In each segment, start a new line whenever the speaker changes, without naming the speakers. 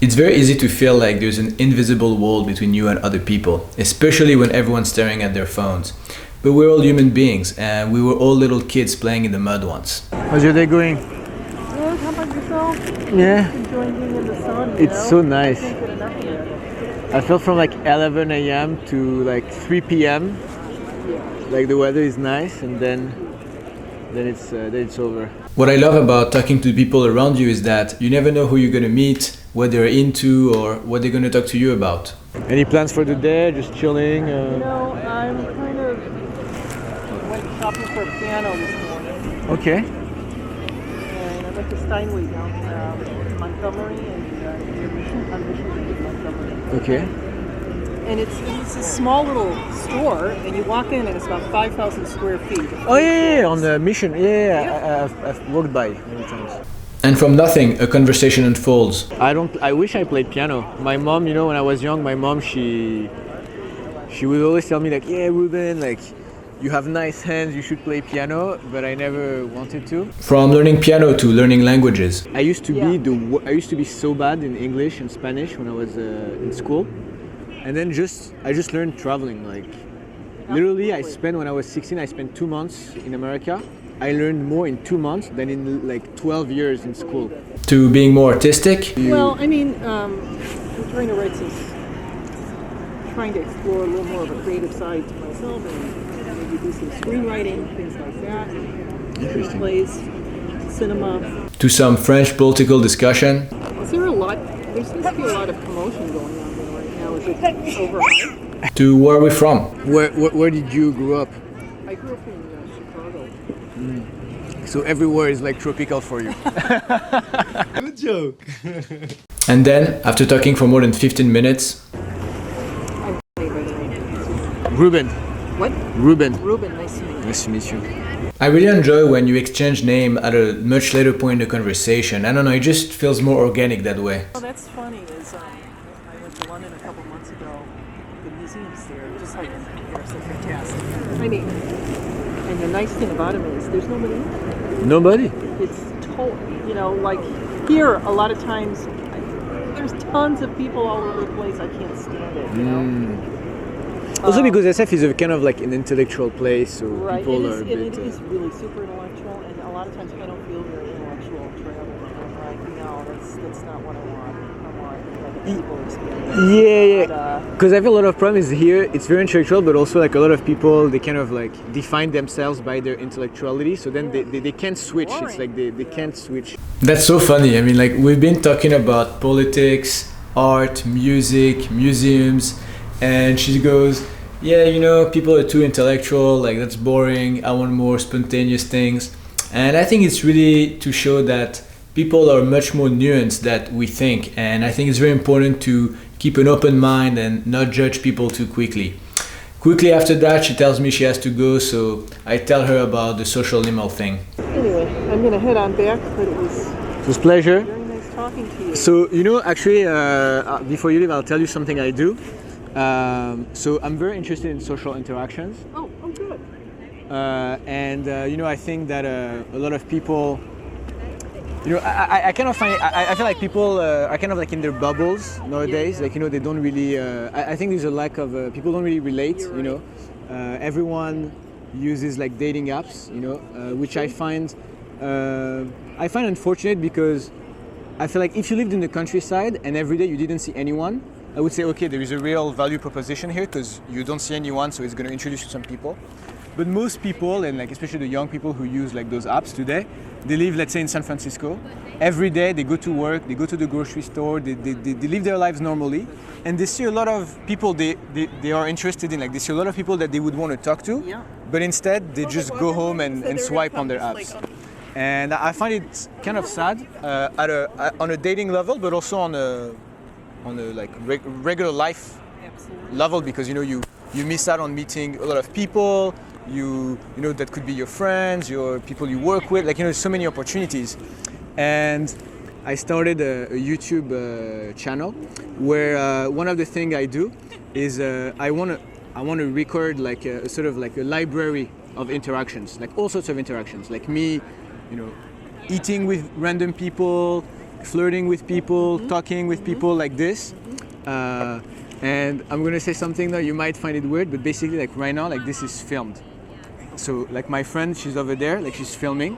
It's very easy to feel like there's an invisible wall between you and other people, especially when everyone's staring at their phones. But we're all human beings, and we were all little kids playing in the mud once.
How's your day going?
Good, how about yourself?
Yeah.
Enjoying being in the sun,
It's so nice.
Can't get enough of it.
I felt from like 11 a.m. to like 3 p.m. Like the weather is nice, and then it's over.
What I love about talking to people around you is that you never know who you're gonna meet, what they're into, or what they're gonna talk to you about.
Any plans for the day? Just chilling?
I'm kind of went shopping for a piano this morning,
Okay.
and I went to Steinway down Montgomery and near Mission, on Mission Street, Montgomery.
Okay.
And it's a small little store, and you walk in, and it's about 5,000 square feet.
Oh yeah, on the Mission. Yeah. I've walked by many times.
And from nothing, a conversation unfolds.
I wish I played piano. My mom, when I was young, my mom she would always tell me like, yeah, Ruben, like you have nice hands, you should play piano, but I never wanted to.
From learning piano to learning languages.
I used to be so bad in English and Spanish when I was in school. And then I just learned traveling. Like literally when I was 16, I spent 2 months in America. I learned more in 2 months than in like 12 years in school.
To being more artistic.
Well, I mean, I'm trying to trying to explore a little more of a creative side to myself, and maybe do some screenwriting, things like that.
Interesting.
Plays, cinema.
To some French political discussion.
Is there a lot? There seems to be a lot of commotion going on there right now. Is it overhyped?
To where are we from?
Where did you grow up?
I grew up in Chicago.
So everywhere is like tropical for you.
Good joke.
And then, after talking for more than 15 minutes,
I'm by the way.
Ruben.
What?
Ruben.
Ruben, nice to meet you.
Nice to meet you.
I really enjoy when you exchange name at a much later point in the conversation. I don't know, it just feels more organic that way.
Well, that's funny. I went to London a couple months ago. The museums there, just like in Paris, they're fantastic. I mean, and the nice thing about them is there's nobody in there.
Nobody?
It's like here, a lot of times, there's tons of people all over the place. I can't stand it,
Also because SF is a kind of like an intellectual place, so
Right,
people
it
are
is,
a bit...
it is really super intellectual, and a lot of times I don't feel very intellectual traveling. I'm like, no, that's not what I want. I want like a people experience.
Yeah.
But,
Because I feel a lot of problems here, it's very intellectual, but also like a lot of people, they kind of like define themselves by their intellectuality, so then they can't switch. It's like they can't switch.
That's so funny. I mean, like, we've been talking about politics, art, music, museums, and she goes, yeah, people are too intellectual, like that's boring, I want more spontaneous things. And I think it's really to show that people are much more nuanced than we think, and I think it's very important to keep an open mind and not judge people too quickly. Quickly after that, she tells me she has to go, so I tell her about the socialanimal thing.
anyway, I'm going to head on back, but it was
It was a pleasure.
very nice talking to you.
So, actually, before you leave, I'll tell you something I do. So I'm very interested in social interactions.
Oh, good.
I think that a lot of people, I kind of find it, I feel like people are kind of like in their bubbles nowadays.
Yeah.
Like, they don't really, I think there's a lack of, people don't really relate,
You're right.
Everyone uses like dating apps, which I find unfortunate because I feel like if you lived in the countryside and every day you didn't see anyone, I would say, okay, there is a real value proposition here because you don't see anyone, so it's going to introduce you to some people. But most people, and like especially the young people who use like those apps today, they live, let's say, in San Francisco. Every day they go to work, they go to the grocery store, they live their lives normally, and they see a lot of people they are interested in. Like they see a lot of people that they would want to talk to,
Yeah.
but instead they just go home and swipe on their apps. And I find it kind of sad on a dating level, but also on a like regular life
Absolutely.
level, because you miss out on meeting a lot of people. That could be your friends, your people you work with. Like so many opportunities. And I started a YouTube channel where one of the things I do is I want to record like a sort of like a library of interactions, like all sorts of interactions, like me, eating with random people, flirting with people, talking with people like this. And I'm gonna say something that you might find it weird, but basically like right now, like this is filmed. So like my friend, she's over there, like she's filming.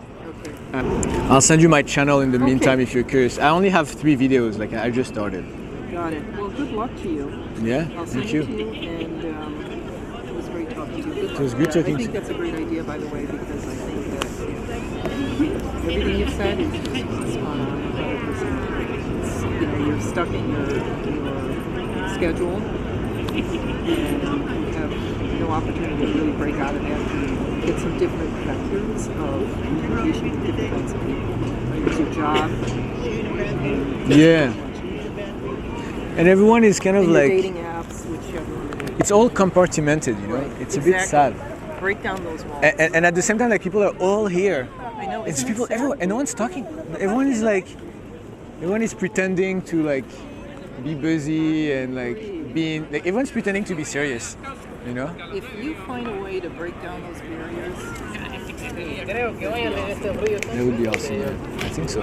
I'll send you my channel in the meantime if you're curious. I only have 3 videos, like I just started.
Got it. Well, good luck to you.
Yeah,
I'll send
thank
it
you.
to you, and it was great talking to you. Good
It was
luck.
good talking
I
to
think
you.
that's a great idea, by the way, because I think that everything you've said is just spot on, 100%. It's, you know, you're stuck in your schedule, and you have no opportunity to really break out of that and get some different vectors of communication with different kinds of people. There's your job.
Yeah. And everyone is kind of
And your
like,
dating apps, which everyone
it's all compartmented, you know?
Right.
It's a bit sad.
Break down those walls.
And at the same time, like people are all here.
I know.
It's
isn't
people
it sad?
everywhere, and no one's talking. Everyone is like, everyone is pretending to like be busy and like being, like everyone's pretending to be serious, you know?
If you find a way to break down those barriers,
That would be awesome. Yeah. I think so.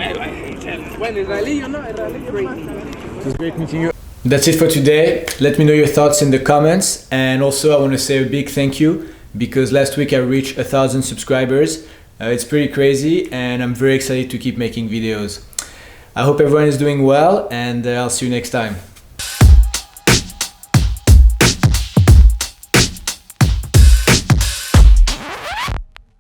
great meeting you.
It was great meeting you.
That's it for today. Let me know your thoughts in the comments. And also I want to say a big thank you because last week I reached 1,000 subscribers. It's pretty crazy and I'm very excited to keep making videos. I hope everyone is doing well and I'll see you next time.